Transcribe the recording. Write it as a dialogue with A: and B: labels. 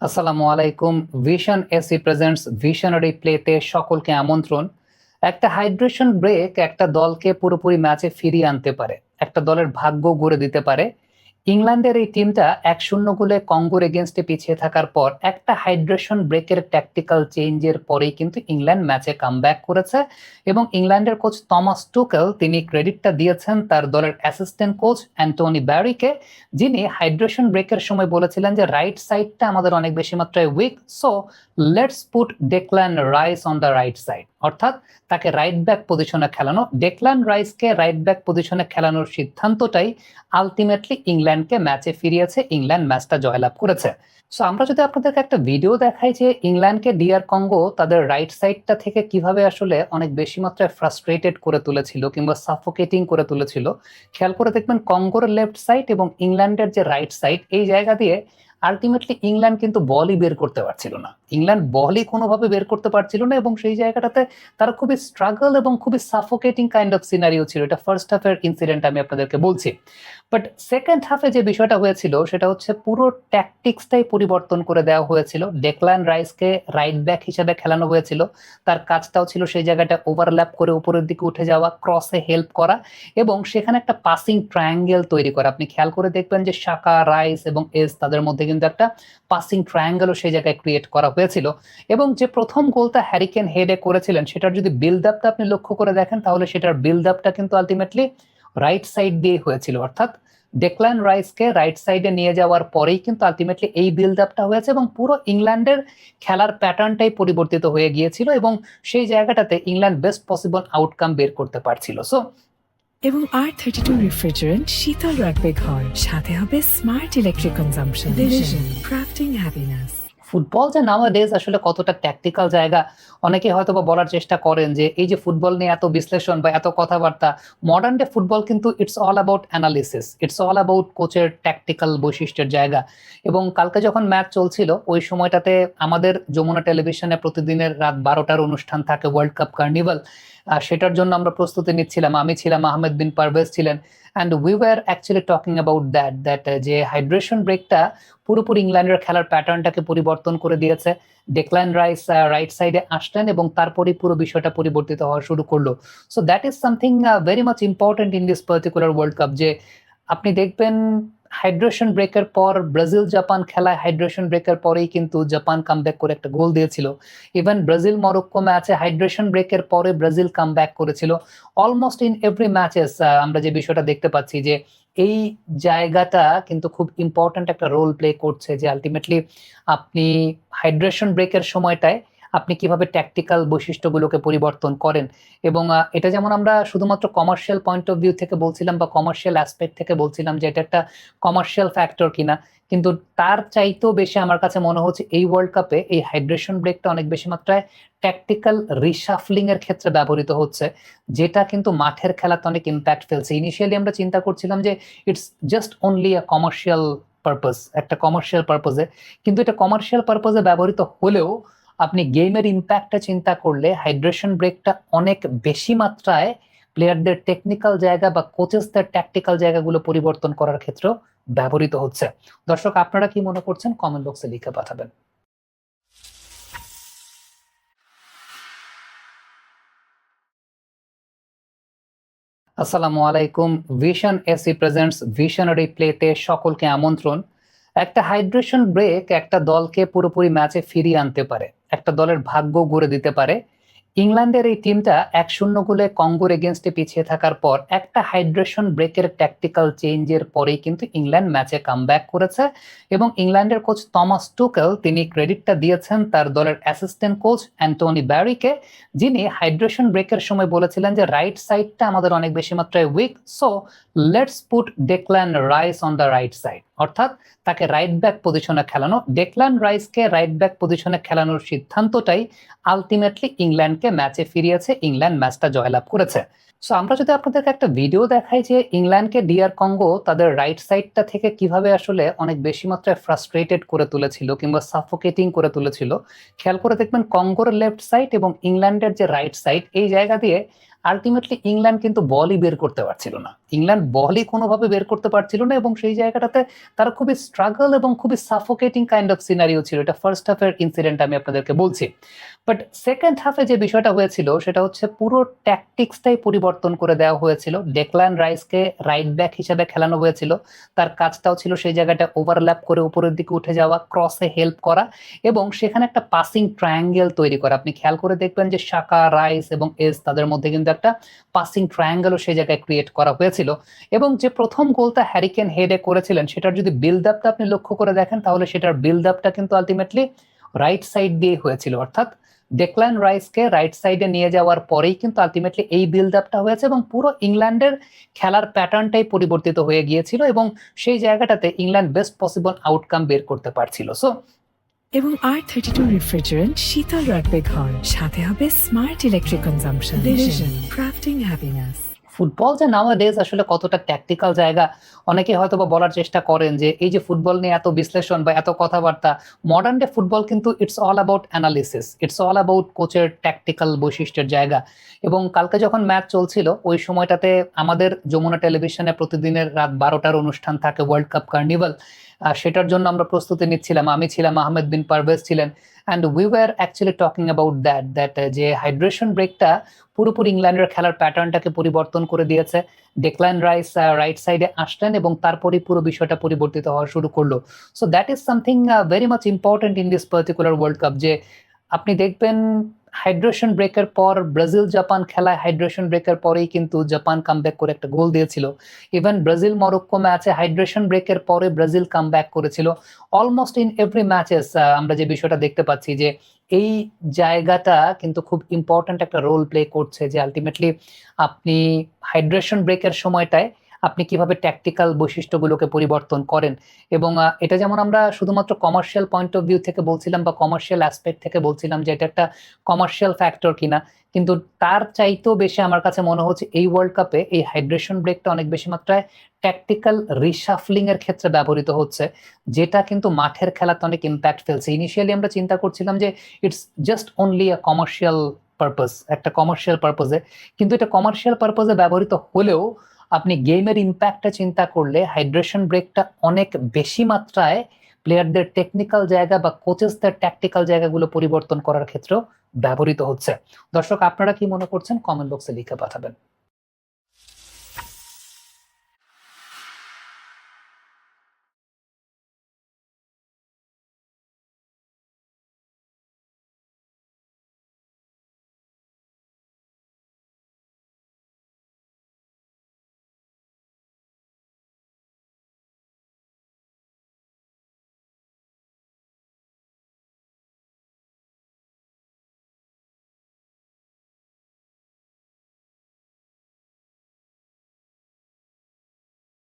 A: আসসালামু আলাইকুম। Vision AC presents visionary প্লেতে সকলকে আমন্ত্রণ। একটা হাইড্রেশন ব্রেক একটা দলকে পুরোপুরি ম্যাচে ফিরিয়ে আনতে পারে, একটা দলের ভাগ্য গড়ে দিতে পারে। ইংল্যান্ডের এই টিমটা ১-০ গোলে কঙ্গোর এগেনস্টে পিছিয়ে থাকার পর একটা হাইড্রেশন ব্রেকের ট্যাকটিক্যাল চেঞ্জের পরেই কিন্তু ইংল্যান্ড ম্যাচে কামব্যাক করেছে এবং ইংল্যান্ডের কোচ থমাস টুকেল তিনি ক্রেডিটটা দিয়েছেন তার দলের অ্যাসিস্ট্যান্ট কোচ অ্যান্টনি ব্যারিকে, যিনি হাইড্রেশন ব্রেকের সময় বলেছিলেন যে রাইট সাইডটা আমাদের অনেক বেশি মাত্রায় weak, so let's put Declan Rice on the right side. অর্থাৎ তাকে রাইট ব্যাক পজিশনে খেলানো, ডেকল্যান রাইসকে রাইট ব্যাক পজিশনে খেলানোর সিদ্ধান্তটাই আলটিমেটলি ইংল্যান্ডকে ম্যাচে ফিরিয়েছে, ইংল্যান্ড ম্যাচটা জয়লাভ করেছে। সো আমরা যদি আপনাদেরকে একটা ভিডিও দেখাই যে ইংল্যান্ডকে ডিআর কঙ্গো তাদের রাইট সাইডটা থেকে কিভাবে আসলে অনেক বেশি মাত্রায় ফ্রাস্ট্রেটেড করে তুলেছিল কিংবা সাফোকেটিং করে তুলেছিল, খেয়াল করে দেখবেন কঙ্গোর লেফট সাইড এবং ইংল্যান্ডের যে রাইট সাইড এই জায়গা দিয়ে আলটিমেটলি ইংল্যান্ড কিন্তু বলই বের করতে পারছিল না, ইংল্যান্ড বলই কোনোভাবে বের করতে পারছিল না এবং সেই জায়গাটাতে তারা খুবই স্ট্রাগল এবং খুবই সাফোকেটিং কাইন্ড অফ সিনারিও ছিল। এটা ফার্স্ট হাফের ইনসিডেন্ট আমি আপনাদেরকে বলছি। বাট সেকেন্ড হাফে যে বিষয়টা হয়েছিল সেটা হচ্ছে পুরো ট্যাকটিক্সটাই পরিবর্তন করে দেওয়া হয়েছিল। ডেকল্যান রাইসকে রাইট ব্যাক হিসেবে খেলানো হয়েছিল, তার কাজটাও ছিল সেই জায়গাটা ওভারল্যাপ করে উপরের দিকে উঠে যাওয়া, ক্রসে হেল্প করা এবং সেখানে একটা পাসিং ট্রায়াঙ্গেল তৈরি করা। আপনি খেয়াল করে দেখবেন যে সাকা, রাইস এবং এস তাদের মধ্যে কিন্তু একটা পাসিং ট্রায়াঙ্গেলও সেই জায়গায় ক্রিয়েট করা হয়েছিল এবং যে প্রথম গোলটা হ্যারিকেন হেডে করেছিলেন সেটার যদি বিল্ড আপটা আপনি লক্ষ্য করে দেখেন তাহলে সেটার বিল্ড আপটা কিন্তু আলটিমেটলি রাইট সাইড দিয়ে হয়েছিল, অর্থাৎ ডেকল্যান রাইসকে রাইট সাইডে নিয়ে যাওয়ার পরেই কিন্তু আলটিমেটলি এই বিল্ড আপটা হয়েছে এবং পুরো ইংল্যান্ডের খেলার প্যাটার্নটাই পরিবর্তিত হয়ে গিয়েছিল এবং সেই জায়গাটাতে ইংল্যান্ড বেস্ট পসিবল আউটকাম বের করতে পারছিল। সো
B: এবং R32 রেফ্রিজারেন্ট শীতল রাখবে ঘর, সাথে হবে smart electric consumption. Vision crafting happiness.
A: Football যে নাওয়াডেজ আসলে কতটা ট্যাকটিক্যাল জায়গা, অনেকে হয়তো বা বলার চেষ্টা করেন যে এই যে ফুটবল নিয়ে এত বিশ্লেষণ বা এত কথাবার্তা, মডার্ন ডে ফুটবল কিন্তু it's all about analysis, it's all about কোচের ট্যাকটিক্যাল বৈশিষ্ট্যের জায়গা। এবং কালকে যখন ম্যাচ চলছিল ওই সময়টাতে আমাদের যমুনা টেলিভিশনে প্রতিদিনের রাত 12টার অনুষ্ঠান থাকে ওয়ার্ল্ড কাপ কার্নিভাল, সেটার জন্য আমরা প্রস্তুতি নিচ্ছিলাম। আমি ছিলাম, আহমেদ বিন পারভেজ ছিলেন, and we were actually talking about that যে হাইড্রেশন ব্রেকটা পুরোপুরি ইংল্যান্ডের খেলার প্যাটার্নটাকে পরিবর্তন করে দিয়েছে। ডেকল্যান রাইস রাইট সাইডে আসলেন এবং তারপরেই পুরো বিষয়টা পরিবর্তিত হওয়া শুরু করলো। So that is something very much important in this particular world cup, যে আপনি দেখবেন হাইড্রেশন ব্রেকের পর ব্রাজিল জাপান খেলায় হাইড্রেশন ব্রেকের পরেই কিন্তু জাপান কামব্যাক করে একটা গোল দিয়েছিল। ইভেন ব্রাজিল মরক্কো ম্যাচে হাইড্রেশন ব্রেকের পরে ব্রাজিল কামব্যাক করেছিল। অলমোস্ট ইন এভরি ম্যাচেস আমরা যে বিষয়টা দেখতে পাচ্ছি যে এই জায়গাটা কিন্তু খুব ইম্পর্ট্যান্ট একটা রোল প্লে করছে, যে আলটিমেটলি আপনি হাইড্রেশন ব্রেকের সময়টায় আপনি কিভাবে ট্যাকটিক্যাল বৈশিষ্ট্যগুলোকে পরিবর্তন করেন। এবং এটা যেমন আমরা শুধুমাত্র কমার্শিয়াল পয়েন্ট অফ ভিউ থেকে বলছিলাম বা কমার্শিয়াল অ্যাসপেক্ট থেকে বলছিলাম যে এটা একটা কমার্শিয়াল ফ্যাক্টর কিনা, কিন্তু তার চাইতেও বেশি আমার কাছে মনে হচ্ছে এই ওয়ার্ল্ড কাপে এই হাইড্রেশন ব্রেকটা অনেক বেশি মাত্রায় ট্যাকটিক্যাল রিশাফলিং এর ক্ষেত্রে ব্যবহৃত হচ্ছে, যেটা কিন্তু মাঠের খেলাতে অনেক ইম্প্যাক্ট ফেলছে। ইনিশিয়ালি আমরা চিন্তা করছিলাম যে it's just only a commercial purpose, একটা কমার্শিয়াল পারপাসে, কিন্তু এটা কমার্শিয়াল পারপাসে ব্যবহৃত হলেও আপনি গেমের ইম্প্যাক্টটা চিন্তা করলে হাইড্রেশন ব্রেকটা অনেক বেশি মাত্রায় প্লেয়ারদের টেকনিক্যাল জায়গা বা কোচেসদের ট্যাকটিক্যাল জায়গাগুলো পরিবর্তন করার ক্ষেত্রেও ব্যবহৃত হচ্ছে। দর্শক, আপনারা কি মনে করছেন কমেন্ট বক্সে লিখে পাঠাবেন। আসসালামু আলাইকুম। ভিশন এসি প্রেজেন্টস ভিশনারি প্লেতে সকলকে আমন্ত্রণ। একটা হাইড্রেশন ব্রেক একটা দলকে পুরোপুরি ম্যাচে ফিরিয়ে আনতে পারে, একটা দলের ভাগ্য গড়ে দিতে পারে। ইংল্যান্ডের এই টিমটা ১-০ গোলে কঙ্গোর এগেনস্টে পিছিয়ে থাকার পর একটা হাইড্রেশন ব্রেকের ট্যাকটিক্যাল চেঞ্জের পরেই কিন্তু ইংল্যান্ড ম্যাচে কামব্যাক করেছে এবং ইংল্যান্ডের কোচ থমাস টুকেল তিনি ক্রেডিটটা দিয়েছেন তার দলের অ্যাসিস্ট্যান্ট কোচ অ্যান্টনি ব্যারিকে, যিনি হাইড্রেশন ব্রেকের সময় বলেছিলেন যে রাইট সাইডটা আমাদের অনেক বেশি মাত্রায় weak, so let's put Declan Rice on the right side. অর্থাৎ তাকে রাইট ব্যাক পজিশনে খেলানো, ডেকল্যান রাইসকে রাইট ব্যাক পজিশনে খেলানোর সিদ্ধান্তটাই আলটিমেটলি ইংল্যান্ডকে ম্যাচে ফিরিয়েছে, ইংল্যান্ড ম্যাচটা জয়লাভ করেছে। সো আমরা যদি আপনাদেরকে একটা ভিডিও দেখাই যে ইংল্যান্ডকে ডিআর কঙ্গো তাদের রাইট সাইডটা থেকে কিভাবে আসলে অনেক বেশি মাত্রায় ফ্রাস্ট্রেটেড করে তুলেছিল কিংবা সাফোকেটিং করে তুলেছিল, খেয়াল করে দেখবেন কঙ্গোর লেফট সাইড এবং ইংল্যান্ডের যে রাইট সাইড এই জায়গা দিয়ে আলটিমেটলি ইংল্যান্ড কিন্তু বলই বের করতে পারছিল না। ইংল্যান্ড বলই কোনোভাবে বের করতে পারছিল না এবং সেই জায়গাটাতে তারা খুবই স্ট্রাগল এবং খুবই সাফোকেটিং কাইন্ড অফ সিনারিও ছিল। এটা ফার্স্ট হাফের ইনসিডেন্ট আমি আপনাদেরকে বলছি। বাট সেকেন্ড হাফে যে বিষয়টা হয়েছিল সেটা হচ্ছে পুরো ট্যাকটিক্সটাই পরিবর্তন করে দেওয়া হয়েছিল। ডেকল্যান রাইসকে রাইট ব্যাক হিসেবে খেলানো হয়েছিল। তার কাজটাও ছিল সেই জায়গাটা ওভারল্যাপ করে উপরের দিকে উঠে যাওয়া, ক্রসে হেল্প করা এবং সেখানে একটা পাসিং ট্রায়াঙ্গেল তৈরি করা। আপনি খেয়াল করে দেখবেন যে সাকা, রাইস এবং এস তাদের মধ্যে কিন্তু একটা পাসিং ট্রায়াঙ্গেলও সেই জায়গায় ক্রিয়েট করা হয়েছিল এবং যে প্রথম গোলটা হ্যারি কেন হেডে করেছিলেন সেটার যদি বিল্ড আপটা আপনি লক্ষ্য করে দেখেন তাহলে সেটার বিল্ড আপটা কিন্তু আলটিমেটলি রাইট সাইড দিয়ে হয়েছিল, অর্থাৎ ডেকল্যান রাইসকে রাইট সাইডে নিয়ে যাওয়ার পরেই কিন্তু আলটিমেটলি এই বিল্ড আপটা হয়েছে এবং পুরো ইংল্যান্ডের খেলার প্যাটার্নটাই পরিবর্তিত হয়ে গিয়েছিল এবং সেই জায়গাটাতে ইংল্যান্ড বেস্ট পসিবল আউটকাম বের করতে পারছিল। সো
B: এবং R32 রেফ্রিজারেন্ট শীতল রাখবে ঘর, সাথে হবে smart electric consumption. Vision crafting happiness.
A: Football যে নাওয়াডেজ আসলে কতটা ট্যাকটিক্যাল জায়গা, অনেকে হয়তো বা বলার চেষ্টা করেন যে এই যে ফুটবল নিয়ে এত বিশ্লেষণ বা এত কথাবার্তা, মডার্ন ডে ফুটবল কিন্তু it's all about analysis, it's all about কোচের ট্যাকটিক্যাল বৈশিষ্ট্যের জায়গা। এবং কালকে যখন ম্যাচ চলছিল ওই সময়টাতে আমাদের যমুনা টেলিভিশনে প্রতিদিনের রাত 12টার অনুষ্ঠান থাকে ওয়ার্ল্ড কাপ কার্নিভাল। সেটার জন্য আমরা প্রস্তুতি নিচ্ছিলাম, আমি ছিলাম, আহমেদ বিন পারভেজ ছিলেন, and we were actually talking about that যে হাইড্রেশন ব্রেকটা পুরোপুরি ইংল্যান্ডের খেলার প্যাটার্নটাকে পরিবর্তন করে দিয়েছে। ডেকল্যান রাইস রাইট সাইডে আসলেন এবং তারপরেই পুরো বিষয়টা পরিবর্তিত হওয়া শুরু করলো। So that is something very much important in this particular world cup, যে আপনি দেখবেন হাইড্রেশন ব্রেকের পর ব্রাজিল জাপান খেলায় হাইড্রেশন ব্রেকের পরেই কিন্তু জাপান কামব্যাক করে একটা গোল দিয়েছিল। ইভেন ব্রাজিল মরক্কো ম্যাচে হাইড্রেশন ব্রেকের পরে ব্রাজিল কামব্যাক করেছিল। অলমোস্ট ইন এভরি ম্যাচেস আমরা যে বিষয়টা দেখতে পাচ্ছি যে এই জায়গাটা কিন্তু খুব ইম্পর্ট্যান্ট একটা রোল প্লে করছে, যে আলটিমেটলি আপনি হাইড্রেশন ব্রেকের সময়টায় আপনি কিভাবে ট্যাকটিক্যাল বৈশিষ্ট্যগুলোকে পরিবর্তন করেন। এবং এটা যেমন আমরা শুধুমাত্র কমার্শিয়াল পয়েন্ট অফ ভিউ থেকে বলছিলাম বা কমার্শিয়াল অ্যাসপেক্ট থেকে বলছিলাম যে এটা একটা কমার্শিয়াল ফ্যাক্টর কিনা, কিন্তু তার চাইতেও বেশি আমার কাছে মনে হচ্ছে এই ওয়ার্ল্ড কাপে এই হাইড্রেশন ব্রেকটা অনেক বেশি মাত্রায় ট্যাকটিক্যাল রিশাফলিং এর ক্ষেত্রে ব্যবহৃত হচ্ছে, যেটা কিন্তু মাঠের খেলাতে অনেক ইম্প্যাক্ট ফেলছে। ইনিশিয়ালি আমরা চিন্তা করছিলাম যে it's just only a commercial purpose, একটা কমার্শিয়াল পারপাসে, কিন্তু এটা কমার্শিয়াল পারপাসে ব্যবহৃত হলেও আপনি গেমের ইম্প্যাক্টটা চিন্তা করলে হাইড্রেশন ব্রেকটা অনেক বেশি মাত্রায় প্লেয়ারদের টেকনিক্যাল জায়গা বা কোচেসদের ট্যাকটিক্যাল জায়গাগুলো পরিবর্তন করার ক্ষেত্রেও ব্যবহৃত হচ্ছে। দর্শক, আপনারা কি মনে করছেন কমেন্ট বক্সে লিখে পাঠাবেন।